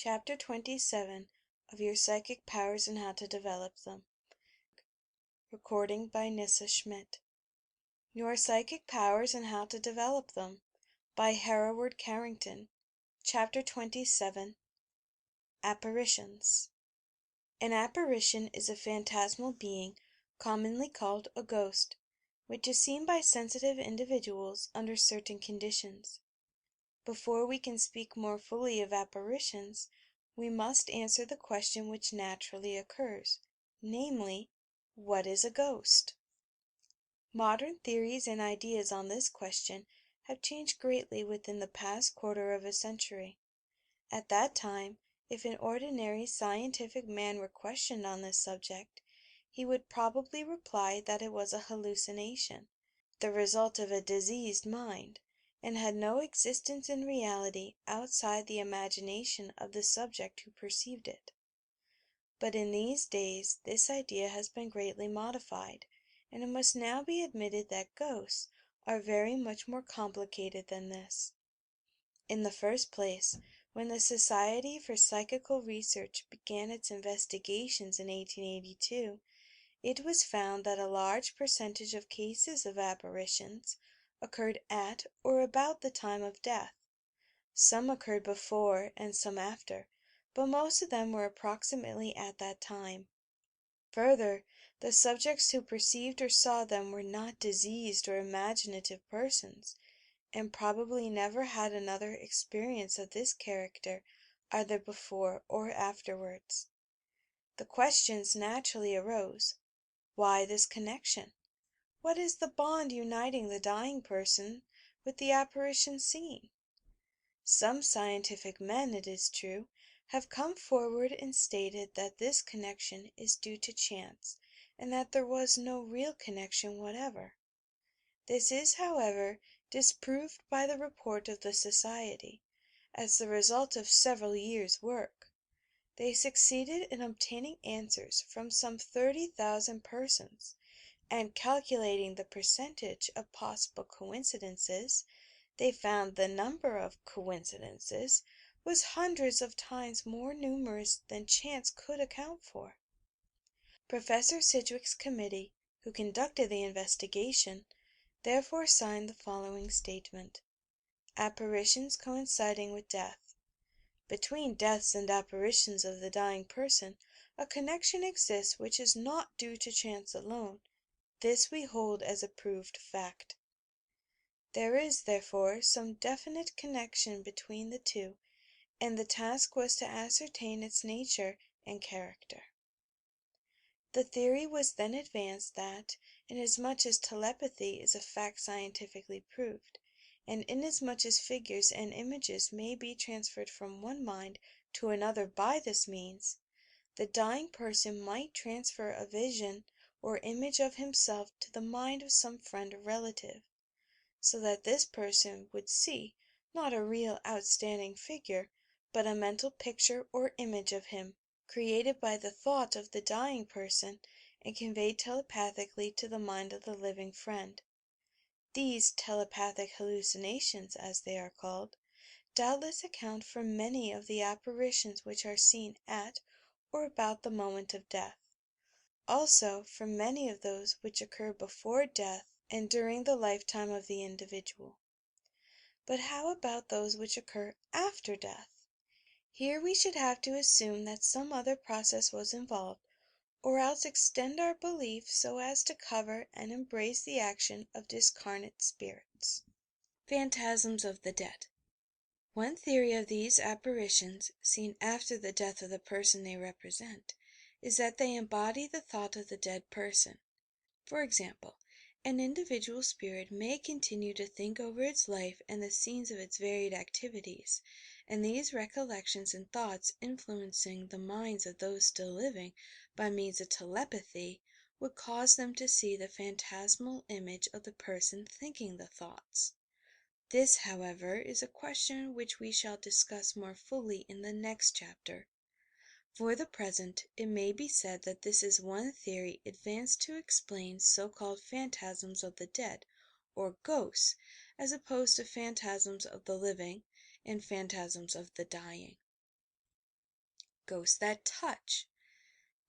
Chapter 27 of Your Psychic Powers and How to Develop Them. Recording by Nissa Schmidt. Your Psychic Powers and How to Develop Them by Hereward Carrington. Chapter 27 Apparitions. An apparition is a phantasmal being, commonly called a ghost, which is seen by sensitive individuals under certain conditions. Before we can speak more fully of apparitions, we must answer the question which naturally occurs, namely, what is a ghost? Modern theories and ideas on this question have changed greatly within the past quarter of a century. At that time, if an ordinary scientific man were questioned on this subject, he would probably reply that it was a hallucination, the result of a diseased mind, and had no existence in reality outside the imagination of the subject who perceived it. But in these days this idea has been greatly modified, and it must now be admitted that ghosts are very much more complicated than this. In the first place, when the Society for Psychical Research began its investigations in 1882, it was found that a large percentage of cases of apparitions occurred at or about the time of death. Some occurred before and some after, but most of them were approximately at that time. Further, the subjects who perceived or saw them were not diseased or imaginative persons, and probably never had another experience of this character either before or afterwards. The questions naturally arose: why this connection? What is the bond uniting the dying person with the apparition seen? Some scientific men, it is true, have come forward and stated that this connection is due to chance, and that there was no real connection whatever. This is, however, disproved by the report of the Society, as the result of several years' work. They succeeded in obtaining answers from some 30,000 persons, and calculating the percentage of possible coincidences, they found the number of coincidences was hundreds of times more numerous than chance could account for. Professor Sidgwick's committee, who conducted the investigation, therefore signed the following statement: Apparitions coinciding with death. Between deaths and apparitions of the dying person a connection exists which is not due to chance alone. This we hold as a proved fact. There is, therefore, some definite connection between the two, and the task was to ascertain its nature and character. The theory was then advanced that, inasmuch as telepathy is a fact scientifically proved, and inasmuch as figures and images may be transferred from one mind to another by this means, the dying person might transfer a vision or image of himself to the mind of some friend or relative, so that this person would see, not a real outstanding figure, but a mental picture or image of him, created by the thought of the dying person and conveyed telepathically to the mind of the living friend. These telepathic hallucinations, as they are called, doubtless account for many of the apparitions which are seen at or about the moment of death; also for many of those which occur before death and during the lifetime of the individual. But how about those which occur after death? Here we should have to assume that some other process was involved, or else extend our belief so as to cover and embrace the action of discarnate spirits. Phantasms of the dead. One theory of these apparitions, seen after the death of the person they represent, is that they embody the thought of the dead person. For example, an individual spirit may continue to think over its life and the scenes of its varied activities, and these recollections and thoughts influencing the minds of those still living by means of telepathy, would cause them to see the phantasmal image of the person thinking the thoughts. This, however, is a question which we shall discuss more fully in the next chapter. For the present, it may be said that this is one theory advanced to explain so-called phantasms of the dead, or ghosts, as opposed to phantasms of the living and phantasms of the dying. ghosts that touch.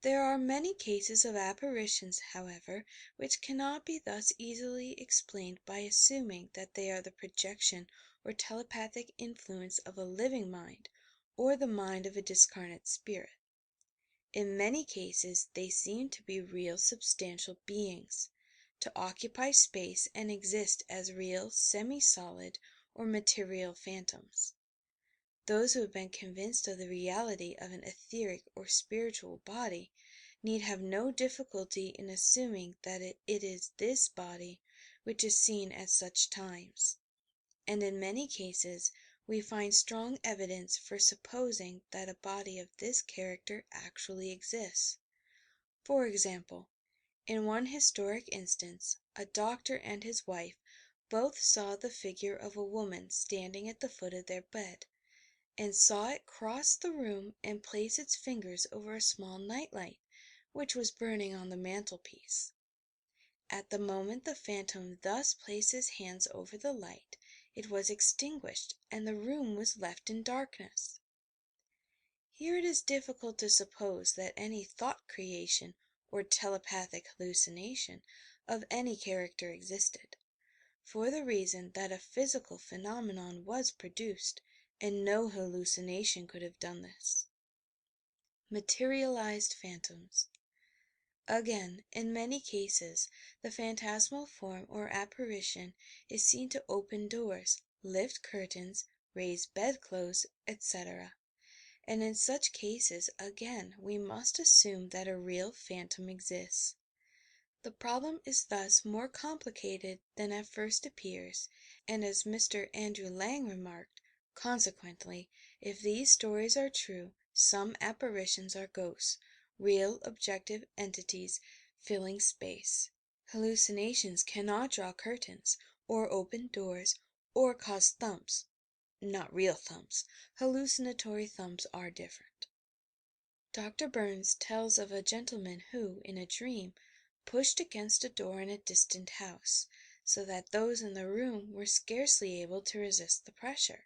There are many cases of apparitions, however, which cannot be thus easily explained by assuming that they are the projection or telepathic influence of a living mind or the mind of a discarnate spirit. In many cases they seem to be real substantial beings, to occupy space and exist as real semi-solid or material phantoms. Those who have been convinced of the reality of an etheric or spiritual body need have no difficulty in assuming that it is this body which is seen at such times, and in many cases we find strong evidence for supposing that a body of this character actually exists. For example, in one historic instance, a doctor and his wife both saw the figure of a woman standing at the foot of their bed, and saw it cross the room and place its fingers over a small nightlight which was burning on the mantelpiece. At the moment the phantom thus placed his hands over the light, it was extinguished, and the room was left in darkness. Here it is difficult to suppose that any thought creation or telepathic hallucination of any character existed, for the reason that a physical phenomenon was produced, and no hallucination could have done this. Materialized phantoms. Again, in many cases, the phantasmal form or apparition is seen to open doors, lift curtains, raise bedclothes, etc. And in such cases, again, we must assume that a real phantom exists. The problem is thus more complicated than at first appears, and as Mr. Andrew Lang remarked, consequently, if these stories are true, some apparitions are ghosts, real objective entities filling space. Hallucinations cannot draw curtains, or open doors, or cause thumps. Not real thumps. Hallucinatory thumps are different. Dr. Burns tells of a gentleman who, in a dream, pushed against a door in a distant house, so that those in the room were scarcely able to resist the pressure.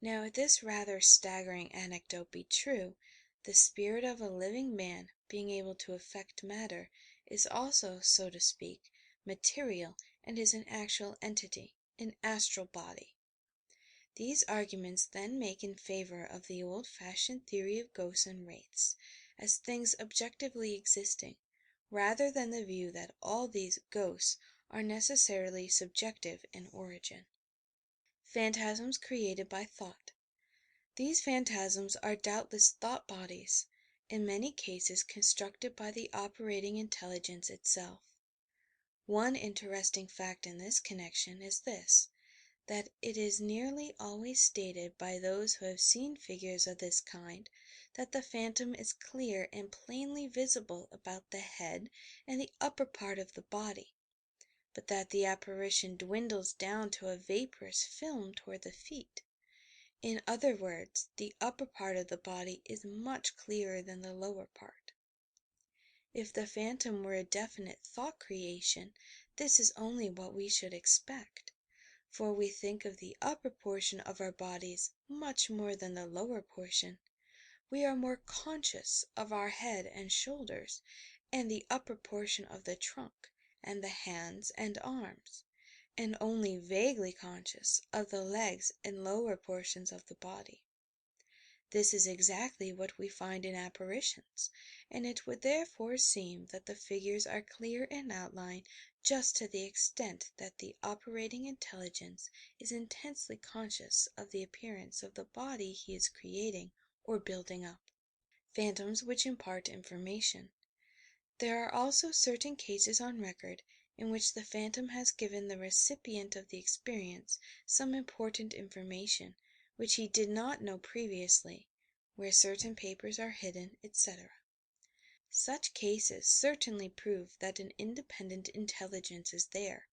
Now, if this rather staggering anecdote be true, the spirit of a living man, being able to affect matter, is also, so to speak, material, and is an actual entity, an astral body. These arguments then make in favor of the old-fashioned theory of ghosts and wraiths, as things objectively existing, rather than the view that all these "ghosts" are necessarily subjective in origin. Phantasms created by thought. These phantasms are doubtless thought bodies, in many cases constructed by the operating intelligence itself. One interesting fact in this connection is this, that it is nearly always stated by those who have seen figures of this kind that the phantom is clear and plainly visible about the head and the upper part of the body, but that the apparition dwindles down to a vaporous film toward the feet. In other words, the upper part of the body is much clearer than the lower part. If the phantom were a definite thought creation, this is only what we should expect, for we think of the upper portion of our bodies much more than the lower portion. We are more conscious of our head and shoulders, and the upper portion of the trunk, and the hands and arms, and only vaguely conscious of the legs and lower portions of the body. This is exactly what we find in apparitions, and it would therefore seem that the figures are clear in outline just to the extent that the operating intelligence is intensely conscious of the appearance of the body he is creating or building up. Phantoms which impart information. There are also certain cases on record in which the phantom has given the recipient of the experience some important information which he did not know previously, where certain papers are hidden, etc. Such cases certainly prove that an independent intelligence is there,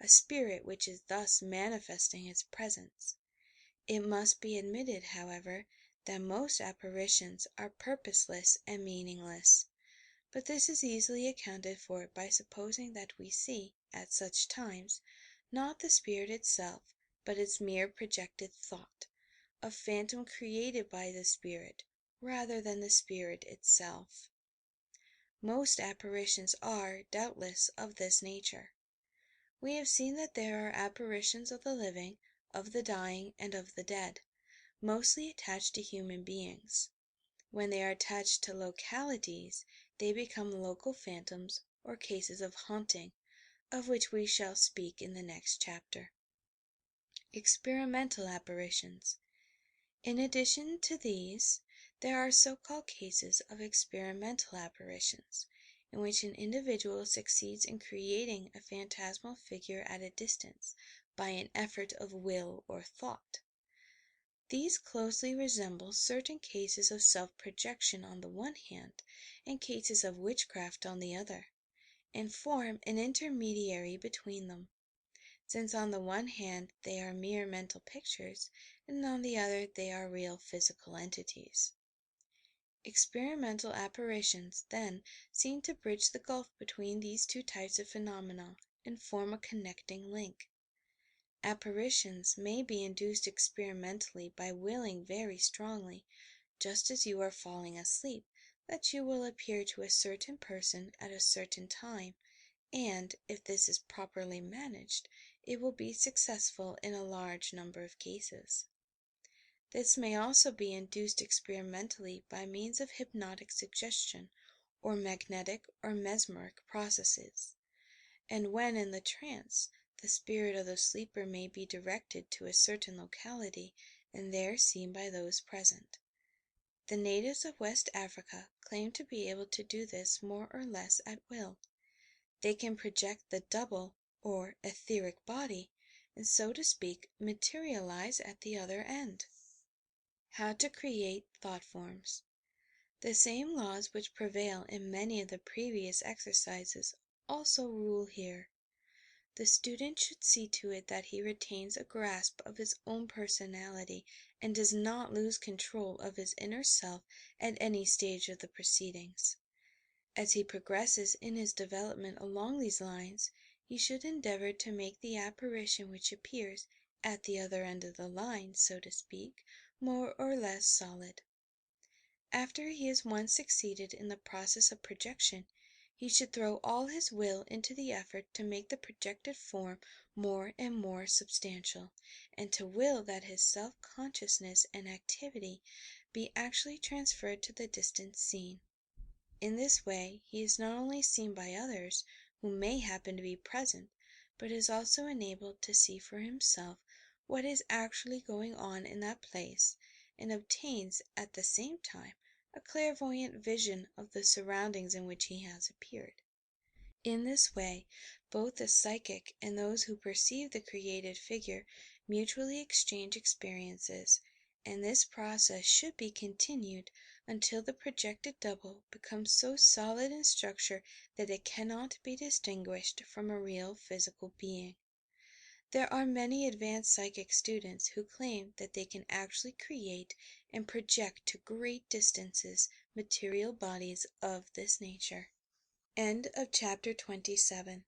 a spirit which is thus manifesting its presence. It must be admitted, however, that most apparitions are purposeless and meaningless. But this is easily accounted for by supposing that we see, at such times, not the spirit itself, but its mere projected thought, a phantom created by the spirit, rather than the spirit itself. Most apparitions are, doubtless, of this nature. We have seen that there are apparitions of the living, of the dying, and of the dead, mostly attached to human beings. When they are attached to localities, they become local phantoms or cases of haunting, of which we shall speak in the next chapter. Experimental apparitions. In addition to these, there are so-called cases of experimental apparitions, in which an individual succeeds in creating a phantasmal figure at a distance by an effort of will or thought. These closely resemble certain cases of self-projection on the one hand, and cases of witchcraft on the other, and form an intermediary between them, since on the one hand they are mere mental pictures, and on the other they are real physical entities. Experimental apparitions, then, seem to bridge the gulf between these two types of phenomena and form a connecting link. Apparitions may be induced experimentally by willing very strongly, just as you are falling asleep, that you will appear to a certain person at a certain time, and, if this is properly managed, it will be successful in a large number of cases. This may also be induced experimentally by means of hypnotic suggestion, or magnetic or mesmeric processes, and when in the trance, the spirit of the sleeper may be directed to a certain locality and there seen by those present. The natives of West Africa claim to be able to do this more or less at will. They can project the double, or etheric body, and, so to speak, materialize at the other end. How to create thought forms. The same laws which prevail in many of the previous exercises also rule here. The student should see to it that he retains a grasp of his own personality and does not lose control of his inner self at any stage of the proceedings. As he progresses in his development along these lines, he should endeavor to make the apparition which appears at the other end of the line, so to speak, more or less solid. After he has once succeeded in the process of projection, he should throw all his will into the effort to make the projected form more and more substantial, and to will that his self-consciousness and activity be actually transferred to the distant scene. In this way he is not only seen by others, who may happen to be present, but is also enabled to see for himself what is actually going on in that place, and obtains at the same time a clairvoyant vision of the surroundings in which he has appeared. In this way, both the psychic and those who perceive the created figure mutually exchange experiences, and this process should be continued until the projected double becomes so solid in structure that it cannot be distinguished from a real physical being. There are many advanced psychic students who claim that they can actually create and project to great distances material bodies of this nature. End of chapter 27.